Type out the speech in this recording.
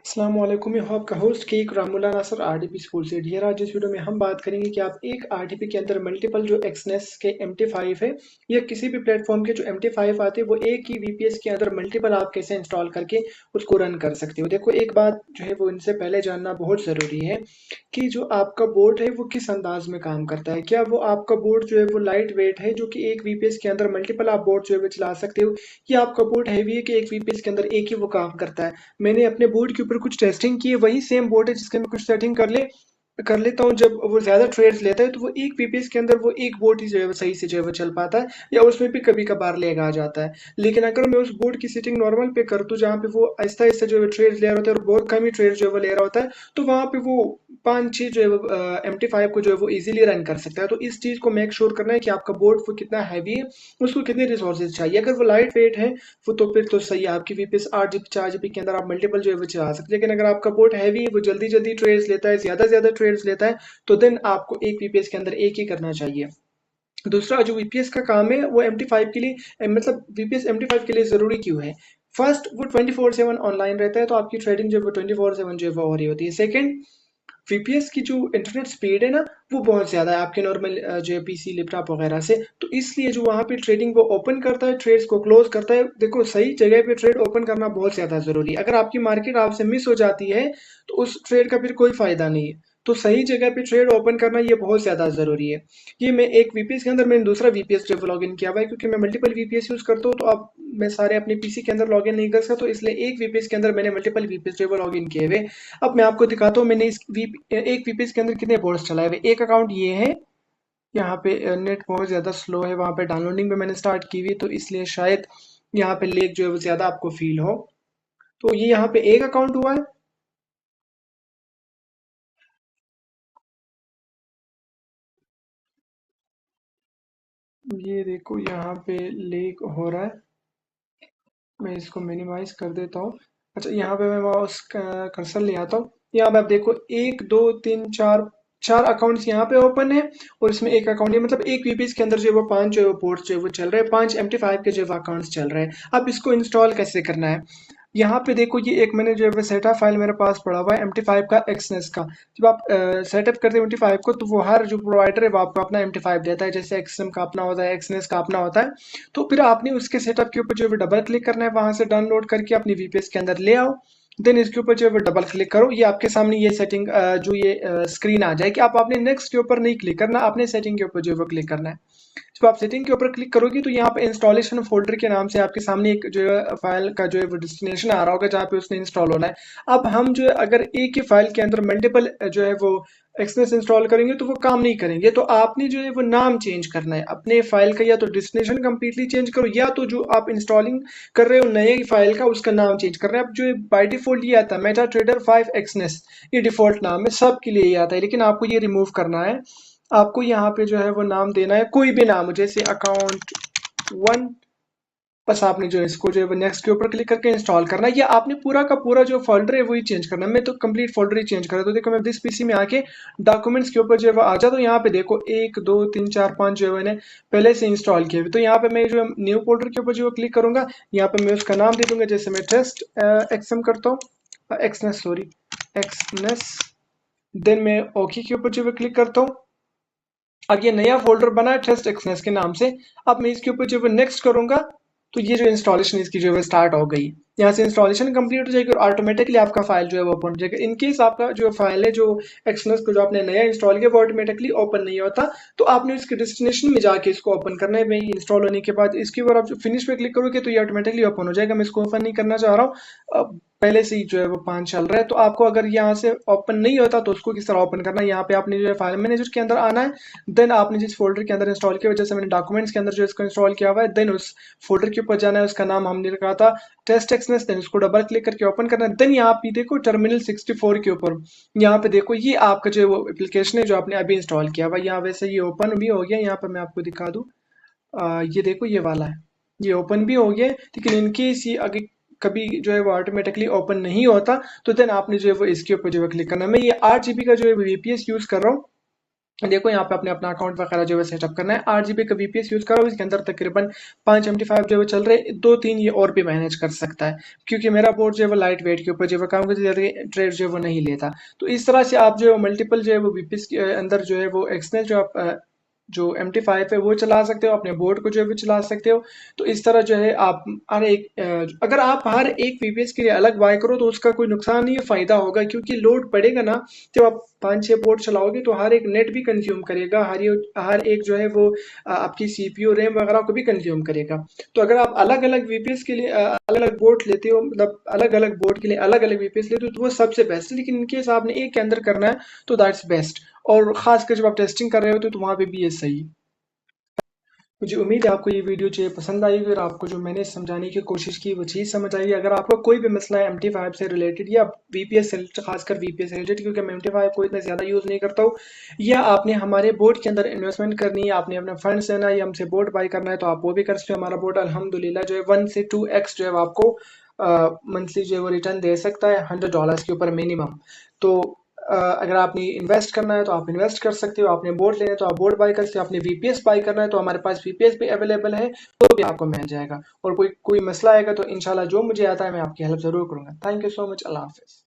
अस्सलाम वालेकुम, मैं हूं आपका होस्ट केक रामुल्ला नासर आरडीपी स्कूल से। डियर, आज इस वीडियो में हम बात करेंगे कि आप एक आरडीपी के अंदर मल्टीपल जो एक्सनेस के MT5 है या किसी भी प्लेटफॉर्म के जो MT5 आते हैं वो एक ही VPS के अंदर मल्टीपल आप कैसे इंस्टॉल करके उसको रन कर सकते हो। देखो, एक बात जो है वो इनसे पहले जानना बहुत ज़रूरी है कि जो आपका बोर्ड है वो किस अंदाज में काम करता है। क्या वो आपका बोर्ड जो है वो लाइट वेट है जो कि एक VPS के अंदर मल्टीपल आप बोर्ड जो है वो चला सकते हो, या आपका बोर्ड हैवी है कि एक VPS के अंदर एक ही वो काम करता है। मैंने अपने बोर्ड के ऊपर कुछ टेस्टिंग की है, वही सेम बोर्ड है जिसके मैं कुछ सेटिंग कर लेता हूँ। जब वो ज़्यादा ट्रेड्स लेता है तो वो एक पीपीएस के अंदर वो एक बोर्ड ही जो है वो सही से जो है वो चल पाता है, या उसमें भी कभी कभार लैग आ जाता है। लेकिन अगर मैं उस बोर्ड की सेटिंग नॉर्मल पे कर दूँ जहाँ पे वो आहिस्ता आहिस्ता जो है ट्रेड्स ले रहा होता है और बहुत कम ही ट्रेड्स जो है वो ले रहा होता है, तो वहाँ पे वो 5-6 जो है वो MT5 को जो है वो इजीली रन कर सकता है। तो इस चीज़ को मेक श्योर करना है कि आपका बोर्ड वो कितना हैवी है, उसको कितने रिसोर्सेज चाहिए। अगर वो लाइट वेट है वो तो फिर तो सही है, आपकी VPS 8 GB 4 GB के अंदर आप मल्टीपल जो है वो चला सकते हैं। लेकिन अगर आपका बोर्ड हैवी है, वो जल्दी जल्दी ट्रेड्स लेता है, ज़्यादा ज़्यादा ट्रेड्स लेता है, तो देन आपको एक VPS के अंदर एक ही करना चाहिए। दूसरा जो VPS का काम है वो MT5 के लिए मतलब VPS MT5 के लिए ज़रूरी क्यों है? फर्स्ट, वो 24/7 ऑनलाइन रहता है, तो आपकी ट्रेडिंग जो है वो 24/7 जो है वो हो रही होती है। सेकंड, VPS की जो इंटरनेट स्पीड है ना, वो बहुत ज़्यादा है आपके नॉर्मल जो है PC लैपटॉप वगैरह से। तो इसलिए जो वहाँ पे ट्रेडिंग वो ओपन करता है, ट्रेड्स को क्लोज करता है। देखो, सही जगह पे ट्रेड ओपन करना बहुत ज़्यादा ज़रूरी है। अगर आपकी मार्केट आपसे मिस हो जाती है तो उस ट्रेड का फिर कोई फ़ायदा नहीं है। तो सही जगह पे ट्रेड ओपन करना ये बहुत ज़्यादा ज़रूरी है। ये मैं एक VPS के अंदर मैंने दूसरा VPS जो है लॉगिन किया हुआ है, क्योंकि मैं मल्टीपल VPS यूज़ करता हूँ, तो अब मैं सारे अपने PC के अंदर लॉगिन नहीं कर सकता, तो इसलिए एक VPS के अंदर मैंने मल्टीपल VPS जो है लॉगिन किए हुए। अब मैं आपको दिखाता हूँ मैंने एक VPS के अंदर कितने बोर्ड्स चलाए हुए। एक अकाउंट ये है, यहाँ पे नेट बहुत ज़्यादा स्लो है, वहाँ पे डाउनलोडिंग पे मैंने स्टार्ट की हुई, तो इसलिए शायद यहाँ पे लेग जो है वो ज़्यादा आपको फील हो। तो ये यहाँ पे एक अकाउंट हुआ है। ये देखो, यहाँ पे लेग हो रहा है। मैं इसको मिनिमाइज कर देता हूँ। अच्छा, यहाँ पे मैं माउस कर्सर ले आता हूँ। यहाँ पे आप देखो, एक दो तीन चार, चार अकाउंट्स यहाँ पे ओपन है, और इसमें एक अकाउंट है। मतलब एक VPS के अंदर जो है वो 5 जो है वो पोर्ट्स जो है वो चल रहे हैं, 5 MT5 के जो है अकाउंट्स चल रहे हैं। अब इसको इंस्टॉल कैसे करना है? यहाँ पे देखो, ये एक मैंने जो है वो सेटअप फाइल मेरे पास पड़ा हुआ है MT5 का एक्सनेस का। जब आप सेटअप करते हैं MT5 को, तो वो हर जो प्रोवाइडर है वो आपको अपना MT5 देता है। जैसे एक्सएम का अपना होता है, एक्सनेस का अपना होता है। तो फिर आपने उसके सेटअप के ऊपर जो है डबल क्लिक करना है, वहां से डाउनलोड करके अपनी VPS के अंदर ले आओ। देन इसके ऊपर जो है डबल क्लिक करो, ये आपके सामने ये सेटिंग जो ये स्क्रीन आ जाएगी। आप आपने नेक्स्ट के ऊपर नहीं क्लिक करना, आपने सेटिंग के ऊपर जो है वो क्लिक करना है। जब आप सेटिंग के ऊपर क्लिक करोगे तो यहाँ पे इंस्टॉलेशन फोल्डर के नाम से आपके सामने एक जो है फाइल का जो है वो डेस्टिनेशन आ रहा होगा जहाँ पे उसने इंस्टॉल होना है। अब हम जो है अगर एक ही फाइल के अंदर मल्टीपल जो है वो एक्सनेस इंस्टॉल करेंगे तो वो काम नहीं करेंगे। तो आपने जो है वो नाम चेंज करना है अपने फाइल का, या तो डेस्टिनेशन कंप्लीटली चेंज करो, या तो जो आप इंस्टॉलिंग कर रहे हो नए फाइल का उसका नाम चेंज करना है। अब जो है बाय डिफॉल्ट ये आता है मेटा ट्रेडर 5 एक्सनेस, ये डिफॉल्ट नाम है, सबके लिए ये आता है। लेकिन आपको ये रिमूव करना है। आपको यहाँ पे जो है वो नाम देना है, कोई भी नाम हो, जैसे अकाउंट 1। बस आपने जो है इसको जो है वो नेक्स्ट के ऊपर क्लिक करके इंस्टॉल करना है, या आपने पूरा का पूरा जो फोल्डर है वही चेंज करना है। मैं तो कंप्लीट फोल्डर ही चेंज कर रहा हूं। तो देखो, मैं दिस PC में आके डॉक्यूमेंट्स के ऊपर जो है वो आ जाता, तो यहाँ पे देखो 1 2 3 4 5 जो है मैंने पहले से इंस्टॉल किए हुए। तो यहाँ पे मैं जो न्यू फोल्डर के ऊपर जो क्लिक करूंगा, यहाँ पे मैं उसका नाम दे दूंगा। जैसे मैं टेस्ट एक्सएम करता हूँ, एक्सनेस सॉरी, एक्सनेस। देन मैं ओके के ऊपर जो है क्लिक करता हूँ। अब ये नया फोल्डर बना है टेस्ट एक्सनेस के नाम से। अब मैं इसके ऊपर जो है नेक्स्ट करूंगा, तो ये जो इंस्टॉलेशन इसकी जो है स्टार्ट हो गई। यहाँ से इंस्टॉलेशन कंप्लीट हो जाएगी और ऑटोमेटिकली आपका फाइल जो है वो ओपन हो जाएगा। इन केस आपका जो फाइल है, जो एक्सनेस को जो आपने नया इंस्टॉल किया, वो ऑटोमेटिकली ओपन नहीं होता, तो आपने इसके डेस्टिनेशन में जाके इसको ओपन करना है। भाई, इंस्टॉल होने के बाद इसके ऊपर आप जो फिनिश पे क्लिक करोगे तो ये ऑटोमेटिकली ओपन हो जाएगा। मैं इसको ओपन नहीं करना चाह रहा हूँ, पहले से ही जो है वो 5 चल रहा है। तो आपको अगर यहाँ से ओपन नहीं होता तो उसको किस तरह ओपन करना है, यहाँ पे आपने जो है फाइल मैनेजर के अंदर आना है। देन आपने जिस फोल्डर के अंदर इंस्टॉल किया, जैसे मैंने डॉक्यूमेंट्स के अंदर जो इसको इंस्टॉल किया हुआ है, देन उस फोल्डर के ऊपर जाना है। उसका नाम हमने रखा था टेस्ट एक्सनेस। देन उसको डबल क्लिक करके ओपन करना है। देन यहाँ पे देखो टर्मिनल 64 के ऊपर, यहाँ पे देखो ये आपका जो है वो एप्लीकेशन है जो आपने अभी इंस्टॉल किया हुआ है। यहाँ वैसे ये ओपन भी हो गया, यहाँ पर मैं आपको दिखा दूँ। ये देखो, ये वाला है, ये ओपन भी हो गया है। लेकिन इनकेस ये आगे कभी जो है वो ऑटोमेटिकली ओपन नहीं होता, तो देन आपने जो है वो इसके ऊपर जो है क्लिक करना है। मैं ये 8 GB का जो है VPS यूज कर रहा हूँ, देखो यहाँ पे अपने अपना अकाउंट वगैरह जो है सेटअप करना है। 8 GB का वीपीएस यूज करो, इसके अंदर तकरीबन 5 MT5 जो है चल रहे, 2-3 ये और भी मैनेज कर सकता है, क्योंकि मेरा बोर्ड जो है वो लाइट वेट के ऊपर जो है काम करती है, ट्रेड जो है वो नहीं लेता। तो इस तरह से आप जो है मल्टीपल जो है वो वीपीएस के अंदर जो है वो एक्सटर्नल जो आप जो MT5 है वो चला सकते हो, अपने बोर्ड को जो है वो चला सकते हो। तो इस तरह जो है आप हर एक अगर आप हर एक वीपीएस के लिए अलग बाय करो तो उसका कोई नुकसान नहीं है, फायदा होगा, क्योंकि लोड पड़ेगा ना, जब आप 5-6 पोर्ट चलाओगे तो हर एक नेट भी कंज्यूम करेगा, हर एक जो है वो आपकी सीपीयू रैम वगैरह को भी कंज्यूम करेगा। तो अगर आप अलग अलग वीपीएस के लिए अलग अलग बोर्ड लेते हो, मतलब अलग अलग बोर्ड के लिए अलग अलग वीपीएस लेते हो, तो वो सबसे बेस्ट है। लेकिन इनकेस आपने एक के अंदर करना है तो दैट्स बेस्ट, और खासकर जब आप टेस्टिंग कर रहे होते हो तो वहां पे भी ये सही है। मुझे उम्मीद है आपको ये वीडियो जो है पसंद आएगी, और आपको जो मैंने समझाने की कोशिश की वो चीज़ समझ आएगी। अगर आपका कोई भी मसला है MT5 से रिलेटेड या वीपीएस से, खासकर वीपीएस से रिलेटेड, क्योंकि मैं MT5 को इतना ज़्यादा यूज़ नहीं करता हूँ, या आपने हमारे बोर्ड के अंदर इन्वेस्टमेंट करनी है, आपने अपना फंड्स देना है या हमसे बोर्ड बाई करना है, तो आप वो भी कर सकते हो। हमारा बोर्ड अल्हम्दुलिल्लाह जो है 1 से 2x जो है वो आपको मंथली जो है वो रिटर्न दे सकता है, $100 के ऊपर मिनिमम। तो अगर आपने इन्वेस्ट करना है तो आप इन्वेस्ट कर सकते हो, आपने बोर्ड लेना है तो आप बोर्ड बाय कर सकते हो, आपने वीपीएस बाय करना है तो हमारे पास वीपीएस भी अवेलेबल है, तो भी आपको मिल जाएगा। और कोई कोई मसला आएगा तो इंशाल्लाह जो मुझे आता है मैं आपकी हेल्प ज़रूर करूंगा। Thank you so much. अल्लाह हाफिज़।